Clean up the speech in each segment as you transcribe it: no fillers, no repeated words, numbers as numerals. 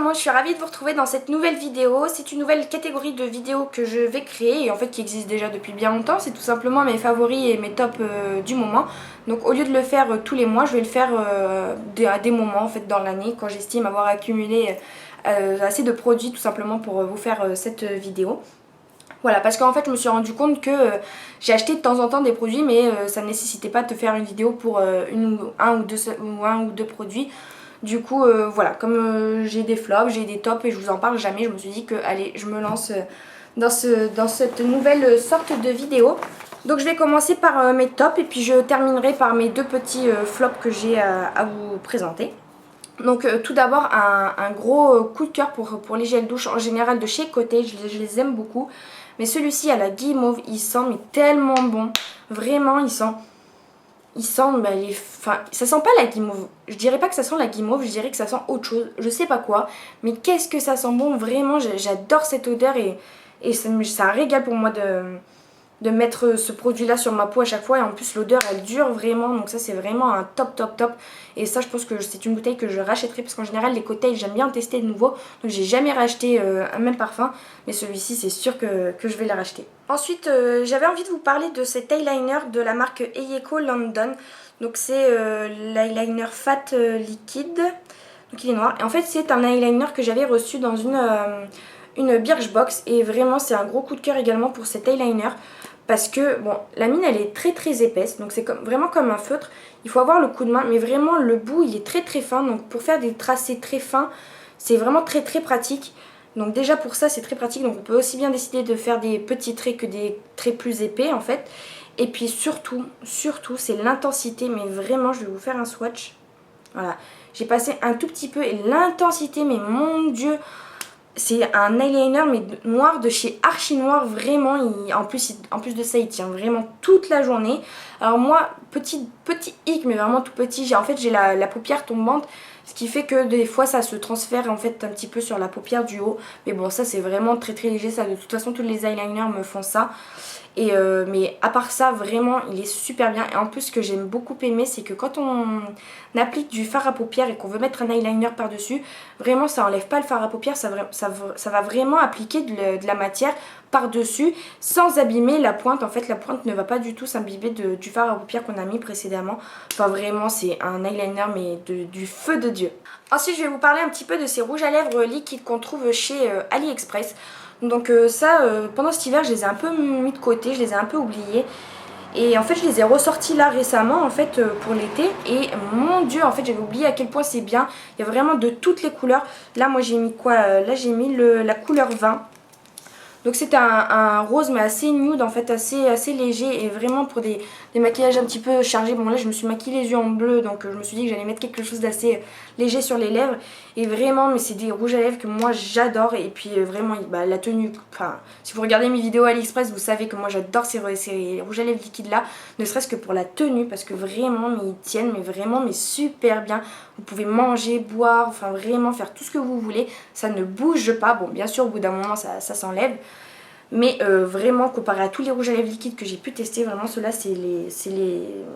maman, je suis ravie de vous retrouver dans cette nouvelle vidéo. C'est une nouvelle catégorie de vidéos que je vais créer et en fait qui existe déjà depuis bien longtemps. C'est tout simplement mes favoris et mes tops du moment. Donc au lieu de le faire tous les mois, je vais le faire à des moments en fait dans l'année quand j'estime avoir accumulé assez de produits tout simplement pour vous faire cette vidéo. Voilà, parce qu'en fait je me suis rendu compte que j'ai acheté de temps en temps des produits mais ça ne nécessitait pas de faire une vidéo pour un ou deux produits. Du coup voilà, comme j'ai des flops, j'ai des tops et je vous en parle jamais, je me suis dit que allez, je me lance dans cette nouvelle sorte de vidéo. Donc je vais commencer par mes tops et puis je terminerai par mes deux petits flops que j'ai à vous présenter. Donc tout d'abord un gros coup de cœur pour les gels douche en général de chez Coté, je les aime beaucoup. Mais celui-ci à la guimauve, il sent mais tellement bon, vraiment il sent bah, enfin, ça sent pas la guimauve. Je dirais pas que ça sent la guimauve, je dirais que ça sent autre chose. Je sais pas quoi. Mais qu'est-ce que ça sent bon. Vraiment, j'adore cette odeur et c'est un régal pour moi de mettre ce produit-là sur ma peau à chaque fois. Et en plus, l'odeur, elle dure vraiment. Donc ça, c'est vraiment un top, top, top. Et ça, je pense que c'est une bouteille que je rachèterai. Parce qu'en général, les cocktails, j'aime bien tester de nouveau. Donc j'ai jamais racheté un même parfum. Mais celui-ci, c'est sûr que je vais le racheter. Ensuite, j'avais envie de vous parler de cet eyeliner de la marque Eyeko London. Donc c'est l'eyeliner fat liquide. Donc il est noir. Et en fait, c'est un eyeliner que j'avais reçu dans une Birchbox. Et vraiment, c'est un gros coup de cœur également pour cet eyeliner. Parce que, bon, la mine, elle est très très épaisse. Donc c'est vraiment comme un feutre. Il faut avoir le coup de main. Mais vraiment, le bout, il est très très fin. Donc pour faire des tracés très fins, c'est vraiment très très pratique. Donc déjà pour ça c'est très pratique, donc on peut aussi bien décider de faire des petits traits que des traits plus épais en fait. Et puis surtout c'est l'intensité, mais vraiment je vais vous faire un swatch. Voilà, j'ai passé un tout petit peu et l'intensité, mais mon dieu, c'est un eyeliner mais noir de chez Archi Noir, vraiment. En plus de ça il tient vraiment toute la journée. Alors moi, petit hic mais vraiment tout petit, j'ai la paupière tombante. Ce qui fait que des fois ça se transfère en fait un petit peu sur la paupière du haut. Mais bon, ça c'est vraiment très très léger, ça de toute façon tous les eyeliners me font ça. Et mais à part ça, vraiment il est super bien. Et en plus ce que j'aime beaucoup aimer, c'est que quand on applique du fard à paupières et qu'on veut mettre un eyeliner par dessus, vraiment ça enlève pas le fard à paupières, ça va vraiment appliquer de la matière par dessus sans abîmer la pointe. En fait la pointe ne va pas du tout s'imbiber du fard à paupières qu'on a mis précédemment. Enfin vraiment c'est un eyeliner mais du feu de Dieu. Ensuite je vais vous parler un petit peu de ces rouges à lèvres liquides qu'on trouve chez AliExpress. Donc pendant cet hiver je les ai un peu mis de côté, je les ai un peu oubliés. Et en fait je les ai ressortis là récemment en fait pour l'été. Et mon dieu, en fait j'avais oublié à quel point c'est bien. Il y a vraiment de toutes les couleurs. Là moi j'ai mis quoi? Là j'ai mis la couleur 20. Donc c'était un rose mais assez nude en fait, assez léger et vraiment pour des maquillages un petit peu chargés. Bon là je me suis maquillée les yeux en bleu, donc je me suis dit que j'allais mettre quelque chose d'assez léger sur les lèvres. Et vraiment, mais c'est des rouges à lèvres que moi j'adore. Et puis vraiment bah, la tenue, enfin si vous regardez mes vidéos AliExpress vous savez que moi j'adore ces rouges à lèvres liquides là. Ne serait-ce que pour la tenue, parce que vraiment mais ils tiennent mais vraiment mais super bien. Vous pouvez manger, boire, enfin vraiment faire tout ce que vous voulez. Ça ne bouge pas. Bon bien sûr au bout d'un moment ça s'enlève. Mais vraiment comparé à tous les rouges à lèvres liquides que j'ai pu tester, vraiment ceux-là c'est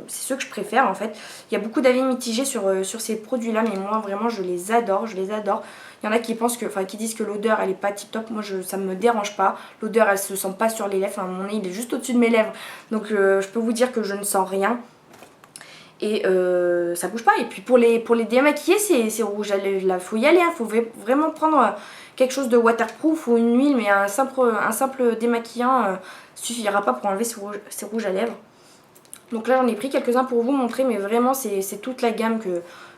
ceux que je préfère en fait. Il y a beaucoup d'avis mitigés sur ces produits là, mais moi vraiment je les adore, je les adore. Il y en a qui pensent qui disent que l'odeur elle est pas tip top. Moi ça me dérange pas, l'odeur elle se sent pas sur les lèvres, enfin, mon nez il est juste au dessus de mes lèvres. Donc je peux vous dire que je ne sens rien. Et ça bouge pas. Et puis pour les démaquiller ces rouges à lèvres là, faut y aller, hein. Faut vraiment prendre quelque chose de waterproof ou une huile, mais un simple démaquillant suffira pas pour enlever ces rouges à lèvres. Donc là j'en ai pris quelques-uns pour vous montrer, mais vraiment c'est toute la gamme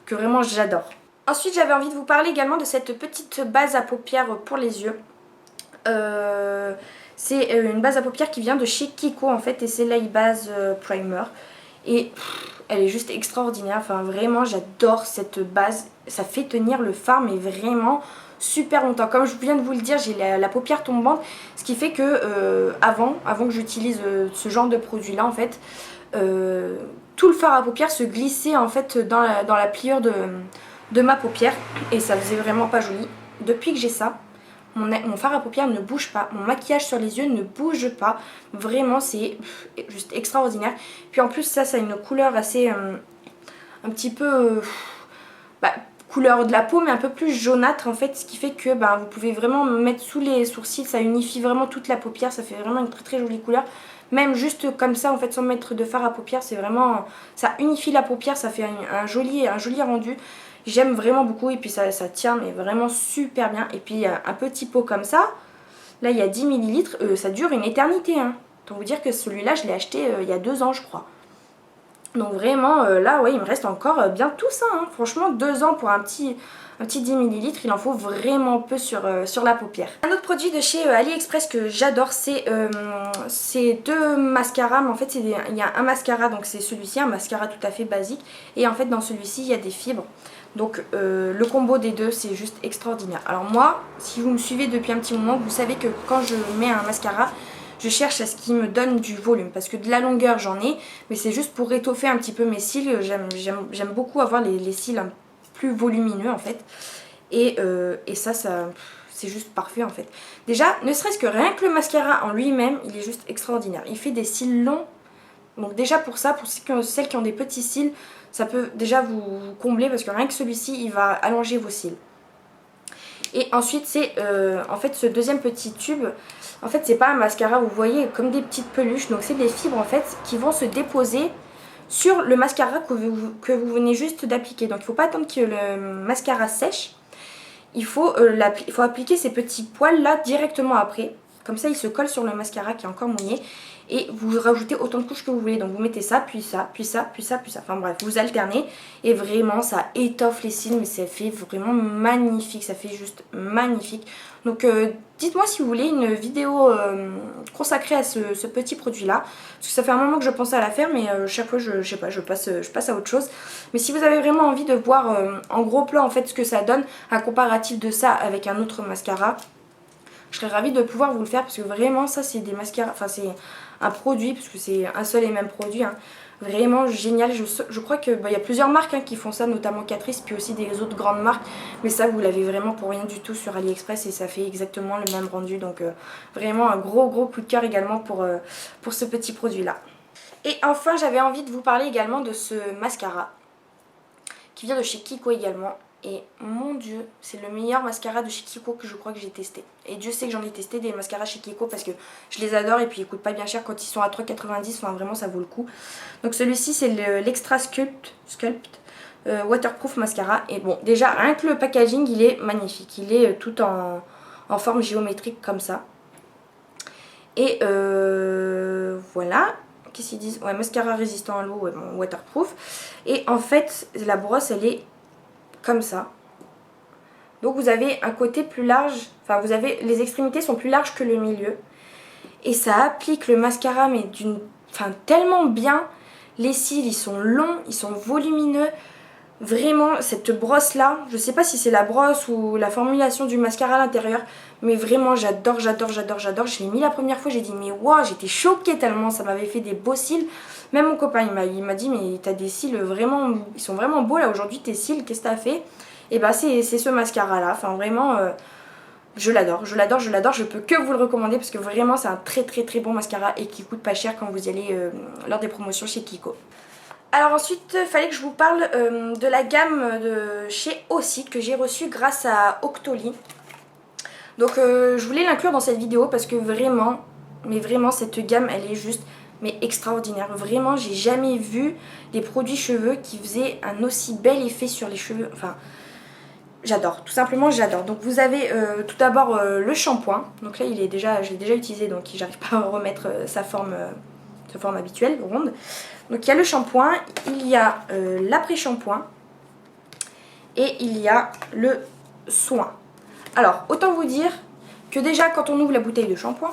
que vraiment j'adore. Ensuite j'avais envie de vous parler également de cette petite base à paupières pour les yeux. C'est une base à paupières qui vient de chez Kiko en fait, et c'est l'Eye Base Primer. Et elle est juste extraordinaire, enfin vraiment j'adore cette base, ça fait tenir le fard mais vraiment super longtemps. Comme je viens de vous le dire, j'ai la paupière tombante, ce qui fait que avant que j'utilise ce genre de produit là en fait, tout le fard à paupières se glissait en fait dans la pliure de ma paupière et ça faisait vraiment pas joli. Depuis que j'ai ça, mon fard à paupières ne bouge pas, mon maquillage sur les yeux ne bouge pas, vraiment c'est juste extraordinaire. Puis en plus ça a une couleur assez un petit peu bah, couleur de la peau mais un peu plus jaunâtre en fait, ce qui fait que vous pouvez vraiment mettre sous les sourcils, ça unifie vraiment toute la paupière, ça fait vraiment une très très jolie couleur. Même juste comme ça en fait, sans mettre de fard à paupières, c'est vraiment, ça unifie la paupière, ça fait un joli rendu. J'aime vraiment beaucoup et puis ça tient mais vraiment super bien. Et puis un petit pot comme ça, là il y a 10 ml, ça dure une éternité hein. Autant vous dire que celui-là je l'ai acheté il y a 2 ans je crois. Donc vraiment là ouais, il me reste encore bien tout ça hein. Franchement 2 ans pour un petit 10 ml, il en faut vraiment peu sur la paupière. Un autre produit de chez AliExpress que j'adore, c'est deux mascaras. Mais en fait il y a un mascara, donc c'est celui-ci, un mascara tout à fait basique. Et en fait dans celui-ci il y a des fibres. Donc le combo des deux c'est juste extraordinaire. Alors moi, si vous me suivez depuis un petit moment, vous savez que quand je mets un mascara, je cherche à ce qui me donne du volume, parce que de la longueur j'en ai, mais c'est juste pour étoffer un petit peu mes cils. J'aime beaucoup avoir les cils plus volumineux en fait, et ça c'est juste parfait en fait. Déjà, ne serait-ce que rien que le mascara en lui-même, il est juste extraordinaire. Il fait des cils longs, donc déjà pour ça, pour celles qui ont des petits cils, ça peut déjà vous combler, parce que rien que celui-ci, il va allonger vos cils. Et ensuite c'est en fait ce deuxième petit tube, en fait c'est pas un mascara, vous voyez, comme des petites peluches, donc c'est des fibres en fait qui vont se déposer sur le mascara que vous venez juste d'appliquer. Donc il ne faut pas attendre que le mascara sèche, il faut appliquer ces petits poils là directement après, comme ça il se colle sur le mascara qui est encore mouillé. Et vous rajoutez autant de couches que vous voulez. Donc vous mettez ça, puis ça, puis ça, puis ça, puis ça. Enfin bref, vous alternez. Et vraiment, ça étoffe les cils. Mais ça fait vraiment magnifique. Ça fait juste magnifique. Donc dites-moi si vous voulez une vidéo consacrée à ce petit produit-là. Parce que ça fait un moment que je pensais à la faire. Mais chaque fois, je sais pas, je passe à autre chose. Mais si vous avez vraiment envie de voir en gros plan en fait ce que ça donne, un comparatif de ça avec un autre mascara, je serais ravie de pouvoir vous le faire, parce que vraiment ça c'est des mascaras, enfin c'est un produit, parce que c'est un seul et même produit hein. Vraiment génial. Je crois qu'il y a plusieurs marques hein, qui font ça, notamment Catrice, puis aussi des autres grandes marques, mais ça vous l'avez vraiment pour rien du tout sur AliExpress et ça fait exactement le même rendu. Donc vraiment un gros coup de cœur également pour ce petit produit là. Et enfin j'avais envie de vous parler également de ce mascara qui vient de chez Kiko également. Et mon dieu, c'est le meilleur mascara de chez Kiko que je crois que j'ai testé. Et Dieu sait que j'en ai testé des mascaras chez Kiko, parce que je les adore et puis ils coûtent pas bien cher quand ils sont à 3,90. Enfin vraiment ça vaut le coup. Donc celui-ci c'est l'Extra Sculpt Waterproof Mascara. Et bon, déjà rien que le packaging il est magnifique. Il est tout en forme géométrique comme ça. Et voilà. Qu'est-ce qu'ils disent? Ouais, mascara résistant à l'eau, ouais, bon, waterproof. Et en fait la brosse elle est comme ça. Donc vous avez un côté plus large, enfin vous avez, les extrémités sont plus larges que le milieu. Et ça applique le mascara mais tellement bien. Les cils ils sont longs, ils sont volumineux. Vraiment cette brosse là, je sais pas si c'est la brosse ou la formulation du mascara à l'intérieur, mais vraiment j'adore. Je l'ai mis la première fois, j'ai dit mais waouh, j'étais choquée tellement ça m'avait fait des beaux cils. Même mon copain il m'a dit mais t'as des cils vraiment, ils sont vraiment beaux là aujourd'hui tes cils, qu'est-ce que t'as fait? Et bah c'est ce mascara là, enfin vraiment je l'adore, je peux que vous le recommander, parce que vraiment c'est un très bon mascara et qui coûte pas cher quand vous y allez lors des promotions chez Kiko. Alors ensuite, il fallait que je vous parle de la gamme de chez Aussie que j'ai reçue grâce à Octoly. Donc je voulais l'inclure dans cette vidéo parce que vraiment, mais vraiment cette gamme elle est juste extraordinaire. Vraiment, j'ai jamais vu des produits cheveux qui faisaient un aussi bel effet sur les cheveux. Enfin, j'adore, tout simplement j'adore. Donc vous avez tout d'abord le shampoing. Donc là je l'ai déjà utilisé, donc j'arrive pas à remettre sa forme habituelle, ronde. Donc il y a le shampoing, il y a l'après-shampoing et il y a le soin. Alors autant vous dire que déjà quand on ouvre la bouteille de shampoing,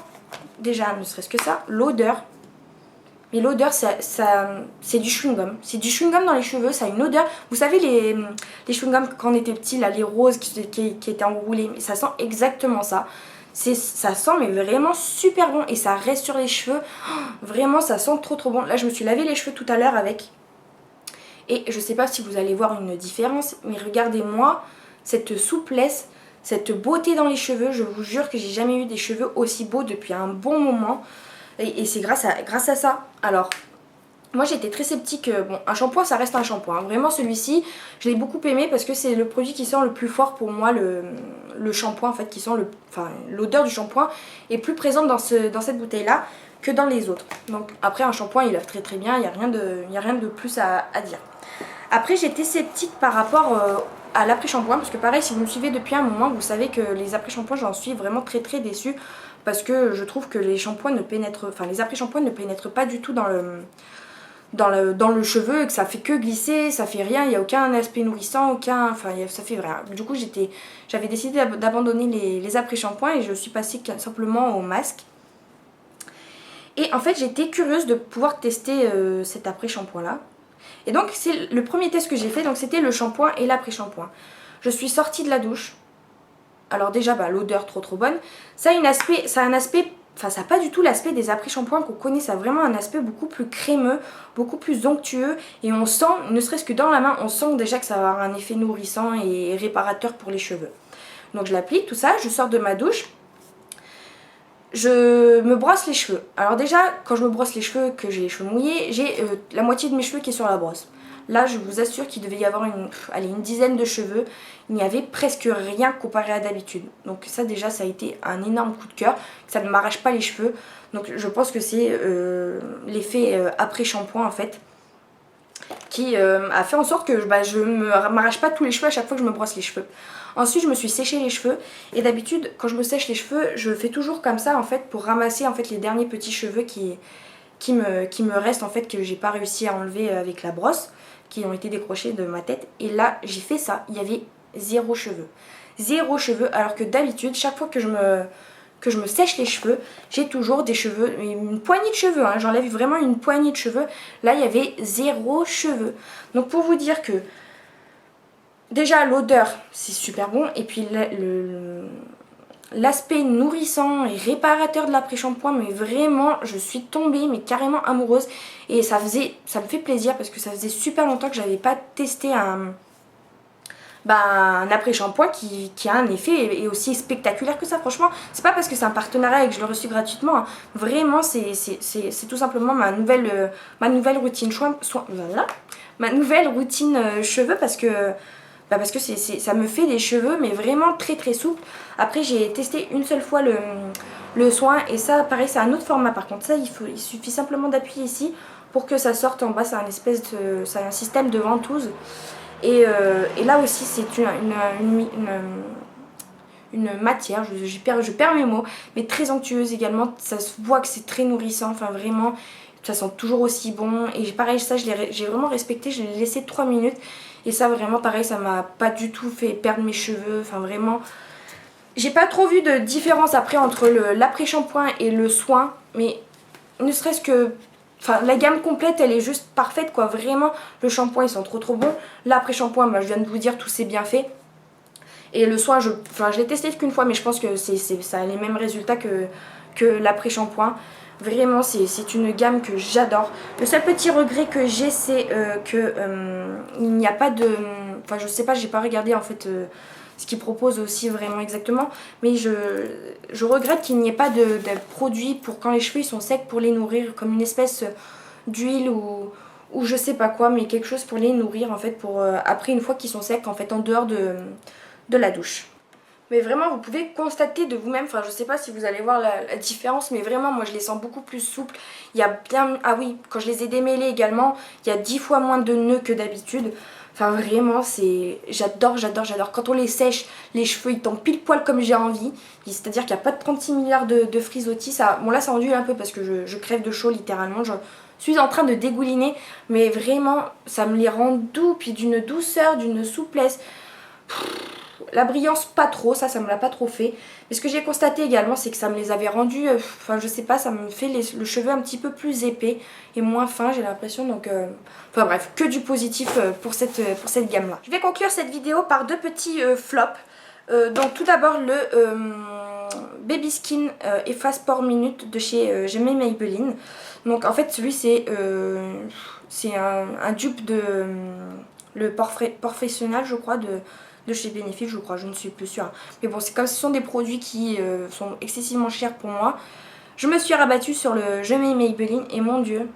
déjà ne serait-ce que ça, l'odeur. Mais l'odeur c'est du chewing-gum. C'est du chewing-gum dans les cheveux, ça a une odeur. Vous savez les chewing-gums quand on était petit, là, les roses qui étaient enroulés, mais ça sent exactement ça. Ça sent mais vraiment super bon et ça reste sur les cheveux. Oh, vraiment ça sent trop bon. Là je me suis lavé les cheveux tout à l'heure avec. Et je sais pas si vous allez voir une différence, mais regardez-moi cette souplesse, cette beauté dans les cheveux. Je vous jure que j'ai jamais eu des cheveux aussi beaux depuis un bon moment. Et c'est grâce à ça. Alors Moi j'étais très sceptique, bon un shampoing ça reste un shampoing, vraiment celui-ci je l'ai beaucoup aimé parce que c'est le produit qui sent le plus fort pour moi, le shampoing en fait, qui sent enfin l'odeur du shampoing est plus présente dans cette bouteille là que dans les autres. Donc après un shampoing il lave très très bien, il n'y a rien de plus à dire. Après j'étais sceptique par rapport à l'après-shampoing parce que pareil si vous me suivez depuis un moment vous savez que les après-shampoings j'en suis vraiment très très déçue parce que je trouve que les shampoings ne pénètrent, enfin les après-shampoings ne pénètrent pas du tout dans le cheveu et que ça fait que glisser, ça fait rien, il n'y a aucun aspect nourrissant, enfin ça fait rien. Du coup j'avais décidé d'abandonner les après-shampoings et je suis passée simplement au masque. Et en fait j'étais curieuse de pouvoir tester cet après-shampoing là. Et donc c'est le premier test que j'ai fait, donc c'était le shampoing et l'après-shampoing. Je suis sortie de la douche. Alors déjà l'odeur trop bonne. Ça a un aspect, enfin ça n'a pas du tout l'aspect des après-shampoings qu'on connaît, ça a vraiment un aspect beaucoup plus crémeux, beaucoup plus onctueux. Et on sent, ne serait-ce que dans la main, on sent déjà que ça va avoir un effet nourrissant et réparateur pour les cheveux. Donc je l'applique, tout ça, je sors de ma douche. Je me brosse les cheveux. Alors déjà, quand je me brosse les cheveux, que j'ai les cheveux mouillés, j'ai la moitié de mes cheveux qui est sur la brosse. Là, je vous assure qu'il devait y avoir une dizaine de cheveux. Il n'y avait presque rien comparé à d'habitude. Donc ça déjà, ça a été un énorme coup de cœur. Ça ne m'arrache pas les cheveux. Donc je pense que c'est l'effet après-shampoing en fait, qui a fait en sorte que je ne m'arrache pas tous les cheveux à chaque fois que je me brosse les cheveux. Ensuite je me suis séché les cheveux et d'habitude quand je me sèche les cheveux je fais toujours comme ça en fait pour ramasser en fait les derniers petits cheveux qui me restent en fait, que j'ai pas réussi à enlever avec la brosse, qui ont été décrochés de ma tête. Et là j'ai fait ça, il y avait zéro cheveux. Zéro cheveux, alors que d'habitude chaque fois que je me sèche les cheveux, j'ai toujours des cheveux, une poignée de cheveux, hein, j'enlève vraiment une poignée de cheveux. Là il y avait zéro cheveux. Donc pour vous dire que déjà l'odeur c'est super bon, et puis l'aspect nourrissant et réparateur de l'après-shampoing, mais vraiment je suis tombée mais carrément amoureuse. Et ça me fait plaisir parce que ça faisait super longtemps que j'avais pas testé un après-shampoing qui a un effet et aussi spectaculaire que ça. Franchement c'est pas parce que c'est un partenariat et que je le reçois gratuitement, hein. Vraiment c'est tout simplement ma nouvelle routine ma nouvelle routine cheveux, parce que ça me fait des cheveux mais vraiment très très souples. Après j'ai testé une seule fois le soin et ça pareil c'est un autre format par contre. Ça il suffit simplement d'appuyer ici pour que ça sorte en bas, c'est un système de ventouse. Et là aussi c'est une matière, je perds mes mots, mais très onctueuse également. Ça se voit que c'est très nourrissant, enfin vraiment ça sent toujours aussi bon. Et pareil ça j'ai vraiment respecté, je l'ai laissé 3 minutes. Et ça vraiment pareil, ça m'a pas du tout fait perdre mes cheveux. Enfin vraiment, j'ai pas trop vu de différence après entre l'après-shampoing et le soin. Mais ne serait-ce que, enfin la gamme complète elle est juste parfaite quoi. Vraiment le shampoing ils sont trop bons. L'après-shampoing je viens de vous dire tous ces bienfaits. Et le soin je l'ai testé qu'une fois mais je pense que ça a les mêmes résultats que l'après-shampoing. Vraiment c'est une gamme que j'adore. Le seul petit regret que j'ai c'est que il n'y a pas de... Enfin je sais pas, j'ai pas regardé en fait ce qu'ils proposent aussi vraiment exactement. Mais je regrette qu'il n'y ait pas de produit pour quand les cheveux ils sont secs pour les nourrir, comme une espèce d'huile ou je sais pas quoi, mais quelque chose pour les nourrir en fait pour après une fois qu'ils sont secs en fait en dehors de la douche. Mais vraiment vous pouvez constater de vous-même, enfin je sais pas si vous allez voir la différence, mais vraiment moi je les sens beaucoup plus souples. Il y a bien, ah oui, quand je les ai démêlés également, il y a 10 fois moins de nœuds que d'habitude. Enfin vraiment j'adore. Quand on les sèche, les cheveux ils tombent pile poil comme j'ai envie. C'est-à-dire qu'il n'y a pas de 36 milliards de frisottis. Bon là ça ondule un peu parce que je crève de chaud littéralement. Je suis en train de dégouliner, mais vraiment ça me les rend doux, puis d'une douceur, d'une souplesse. La brillance pas trop, ça me l'a pas trop fait. Mais ce que j'ai constaté également c'est que ça me les avait rendus, enfin je sais pas, ça me fait le cheveu un petit peu plus épais et moins fin j'ai l'impression. Donc enfin bref, que du positif pour cette gamme là. Je vais conclure cette vidéo par deux petits flops. Donc tout d'abord le Baby Skin Efface Pore Minute de chez J'aimais Maybelline. Donc en fait celui c'est un dupe de le Professionnel je crois de chez Benefit je crois, je ne suis plus sûre. Mais bon c'est comme ce sont des produits qui sont excessivement chers pour moi. Je me suis rabattue sur le J'aimais Maybelline et mon dieu,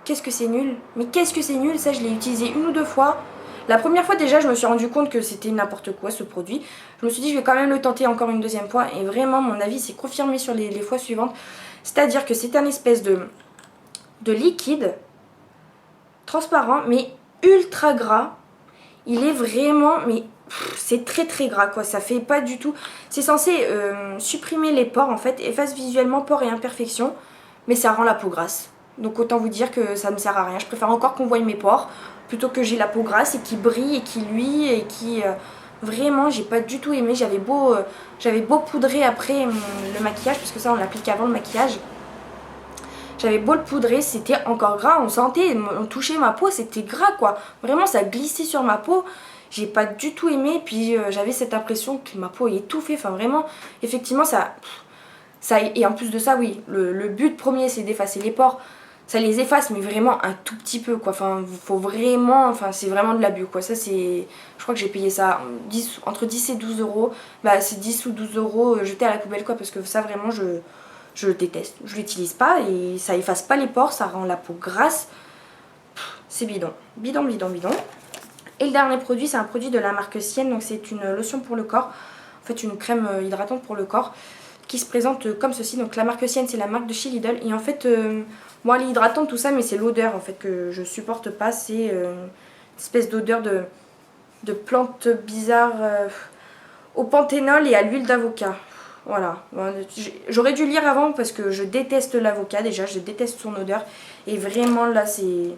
qu'est-ce que c'est nul. Mais qu'est-ce que c'est nul, ça je l'ai utilisé 1 ou 2 fois. La première fois déjà je me suis rendu compte que c'était n'importe quoi ce produit. Je me suis dit je vais quand même le tenter encore une deuxième fois et vraiment mon avis s'est confirmé sur les fois suivantes. C'est-à-dire que c'est un espèce de liquide transparent mais ultra gras. Il est vraiment, mais c'est très très gras quoi, ça fait pas du tout. C'est censé supprimer les pores en fait, efface visuellement pores et imperfections, mais ça rend la peau grasse. Donc autant vous dire que ça ne me sert à rien. Je préfère encore qu'on voie mes pores plutôt que j'ai la peau grasse et qui brille et qui luit et qui... vraiment j'ai pas du tout aimé. J'avais beau poudrer après le maquillage, parce que ça on l'applique avant le maquillage. J'avais beau le poudrer, c'était encore gras, on sentait, on touchait ma peau, c'était gras quoi. Vraiment ça glissait sur ma peau, j'ai pas du tout aimé, puis j'avais cette impression que ma peau est étouffée, enfin vraiment, effectivement ça et en plus de ça oui, le but premier c'est d'effacer les pores, ça les efface mais vraiment un tout petit peu quoi, enfin faut vraiment, enfin c'est vraiment de l'abus quoi, ça c'est, je crois que j'ai payé ça entre 10 et 12 euros, bah c'est 10 ou 12 euros jetés à la poubelle quoi, parce que ça vraiment je le déteste, je l'utilise pas et ça efface pas les pores, ça rend la peau grasse. C'est bidon, bidon, bidon, bidon. Et le dernier produit, c'est un produit de la marque Sienne, donc c'est une lotion pour le corps, en fait une crème hydratante pour le corps, qui se présente comme ceci. Donc la marque Sienne, c'est la marque de chez Lidl, et en fait, moi elle est hydratante tout ça, mais c'est l'odeur en fait que je supporte pas, c'est une espèce d'odeur de plantes bizarres au panthénol et à l'huile d'avocat. Voilà, j'aurais dû lire avant parce que je déteste l'avocat déjà, je déteste son odeur et vraiment là c'est...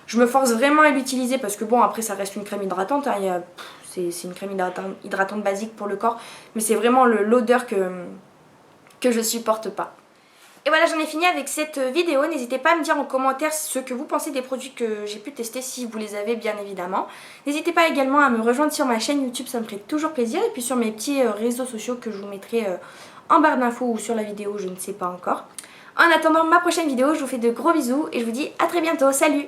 Je me force vraiment à l'utiliser parce que bon après ça reste une crème hydratante, hein, c'est une crème hydratante basique pour le corps, mais c'est vraiment l'odeur que je supporte pas. Et voilà, j'en ai fini avec cette vidéo. N'hésitez pas à me dire en commentaire ce que vous pensez des produits que j'ai pu tester, si vous les avez bien évidemment. N'hésitez pas également à me rejoindre sur ma chaîne YouTube, ça me ferait toujours plaisir. Et puis sur mes petits réseaux sociaux que je vous mettrai en barre d'infos ou sur la vidéo, je ne sais pas encore. En attendant ma prochaine vidéo, je vous fais de gros bisous et je vous dis à très bientôt. Salut!